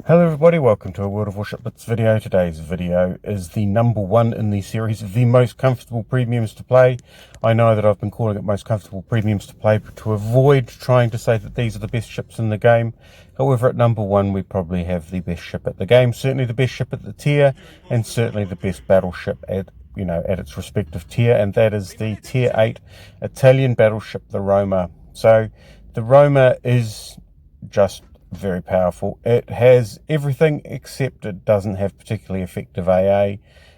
Hello everybody, welcome to a World of Warships Blitz video. Today's video is the number one in the series of the most comfortable premiums to play. I know that I've been calling it most comfortable premiums to play to avoid trying to say that these are the best ships in the game. However, at number one we probably have the best ship at the game, certainly the best ship at the tier, and certainly the best battleship at its respective tier, and that is the tier 8 Italian battleship, the Roma. So the Roma is just very powerful. It has everything except it doesn't have particularly effective AA,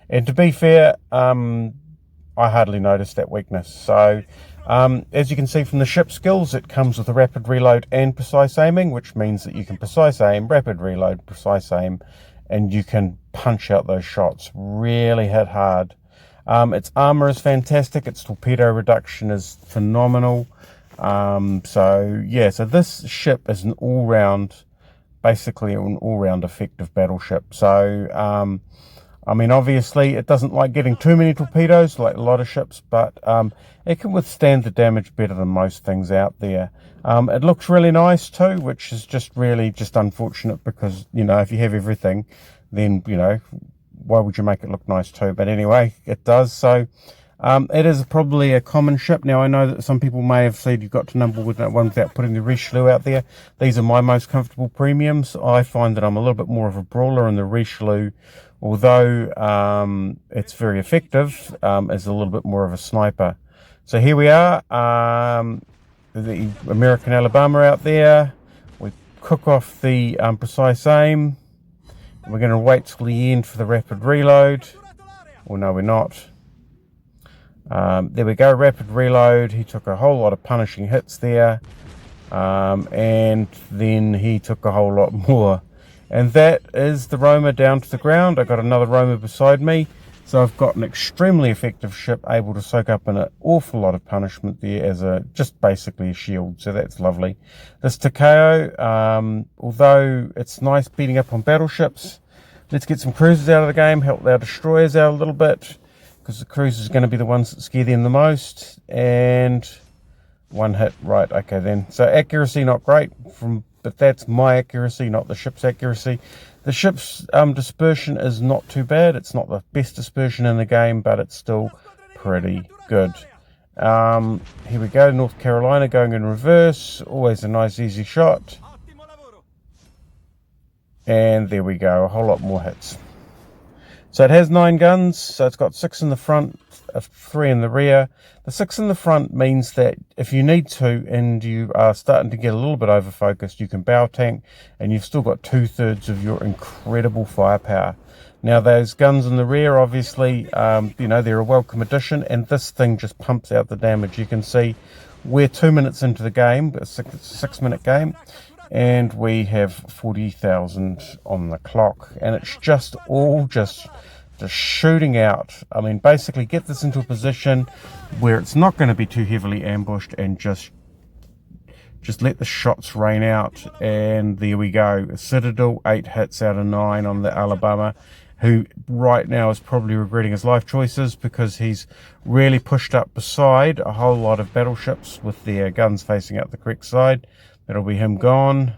and to be fair, I hardly noticed that weakness. So as you can see from the ship skills, it comes with a rapid reload and precise aiming, which means that you can precise aim, rapid reload, precise aim, and you can punch out those shots, really hit hard. Its armor is fantastic, its torpedo reduction is phenomenal. So this ship is basically an all-round effective battleship. So, I mean, obviously it doesn't like getting too many torpedoes like a lot of ships, but it can withstand the damage better than most things out there. It looks really nice too, which is just unfortunate because, if you have everything, then, why would you make it look nice too? But anyway, it does. So it is probably a common ship. Now, I know that some people may have said you've got to number with that one without putting the Richelieu out there. These are my most comfortable premiums. I find that I'm a little bit more of a brawler, and the Richelieu, although it's very effective, is a little bit more of a sniper. So here we are, the American Alabama out there. We cook off the precise aim. We're going to wait till the end for the rapid reload. Well, no, we're not. There we go, rapid reload. He took a whole lot of punishing hits there, and then he took a whole lot more, and that is the Roma down to the ground. I got another Roma beside me, so I've got an extremely effective ship able to soak up an awful lot of punishment there as just basically a shield, so that's lovely. This Takeo, although it's nice beating up on battleships, let's get some cruisers out of the game, help our destroyers out a little bit, because the cruisers are going to be the ones that scare them the most. And one hit, right, okay then. So accuracy not great, but that's my accuracy, not the ship's accuracy. The ship's dispersion is not too bad. It's not the best dispersion in the game, but it's still pretty good. Here we go, North Carolina going in reverse, always a nice easy shot. And there we go, a whole lot more hits. So it has 9 guns, so it's got 6 in the front, 3 in the rear. The 6 in the front means that if you need to and you are starting to get a little bit over focused, you can bow tank, and you've still got 2/3 of your incredible firepower. Now those guns in the rear, obviously, they're a welcome addition, and this thing just pumps out the damage. You can see we're 2 minutes into the game, it's a 6-minute game, and we have 40,000 on the clock, and it's just shooting out. I mean, basically get this into a position where it's not going to be too heavily ambushed, and just let the shots rain out. And there we go, a Citadel, 8 hits out of 9 on the Alabama, who right now is probably regretting his life choices because he's really pushed up beside a whole lot of battleships with their guns facing out the correct side. That'll be him gone.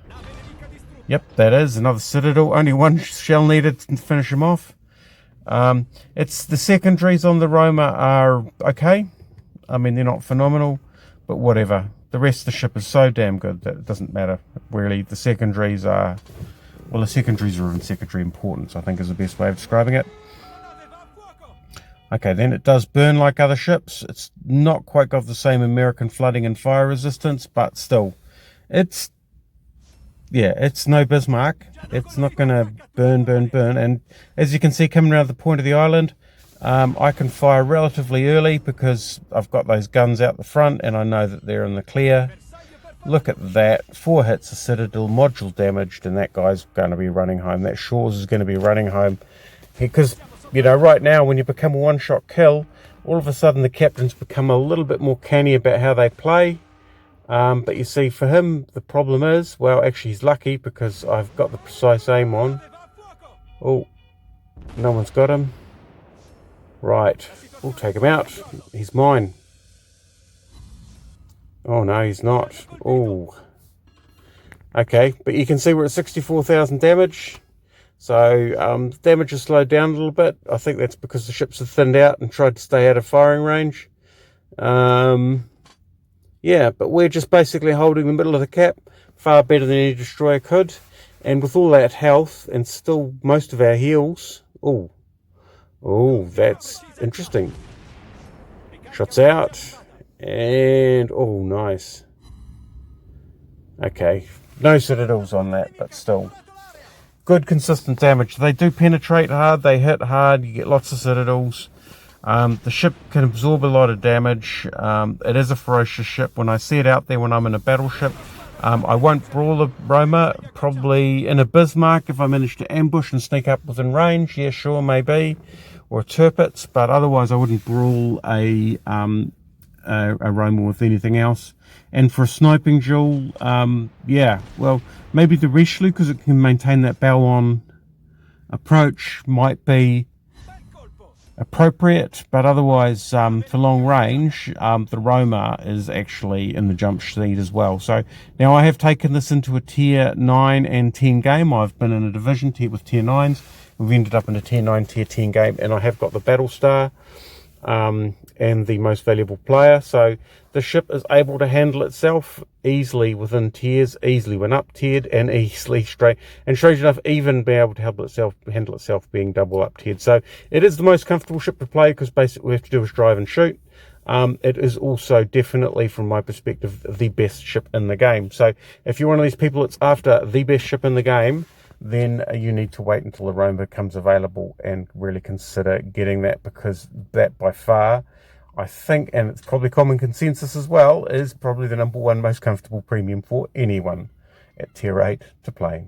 Yep, that is another Citadel. Only one shell needed to finish him off. It's the secondaries on the Roma are okay. I mean, they're not phenomenal, but whatever. The rest of the ship is so damn good that it doesn't matter, really. The secondaries are, well, the secondaries are of secondary importance, I think is the best way of describing it. Okay, then it does burn like other ships. It's not quite got the same American flooding and fire resistance, but still. It's no Bismarck. It's not going to burn. And as you can see, coming around the point of the island, I can fire relatively early because I've got those guns out the front and I know that they're in the clear. Look at that. 4 hits, a Citadel, module damaged, and that guy's going to be running home. That Shaw's is going to be running home. Because, right now when you become a one-shot kill, all of a sudden the captains become a little bit more canny about how they play. But you see, for him, the problem is, well, actually he's lucky because I've got the precise aim on. Oh, no one's got him. Right, we'll take him out. He's mine. Oh no, he's not. Oh, Okay, but you can see we're at 64,000 damage. So damage has slowed down a little bit. I think that's because the ships have thinned out and tried to stay out of firing range. Yeah, but we're just basically holding the middle of the cap, far better than any destroyer could. And with all that health and still most of our heals, oh, that's interesting. Shots out, and oh, nice. Okay, no citadels on that, but still. Good consistent damage. They do penetrate hard, they hit hard, you get lots of citadels. The ship can absorb a lot of damage. It is a ferocious ship. When I see it out there when I'm in a battleship, I won't brawl a Roma, probably in a Bismarck if I manage to ambush and sneak up within range. Yeah, sure, maybe. Or a Tirpitz, but otherwise I wouldn't brawl a Roma with anything else. And for a sniping duel, yeah, well, maybe the Richelieu, because it can maintain that bow-on approach, might be appropriate, but otherwise for long range the Roma is actually in the jump sheet as well. So now I have taken this into a tier 9 and 10 game. I've been in a division tier with tier 9s. We've ended up in a tier 9 tier 10 game, and I have got the battle star and the most valuable player. So the ship is able to handle itself easily within tiers, easily when up tiered, and easily straight. And strange enough, even be able to handle itself being double up tiered. So it is the most comfortable ship to play because basically what we have to do is drive and shoot. It is also definitely, from my perspective, the best ship in the game. So if you're one of these people that's after the best ship in the game, then you need to wait until the Roma becomes available and really consider getting that, because that by far, I think, and it's probably common consensus as well, is probably the #1 most comfortable premium for anyone at tier 8 to play.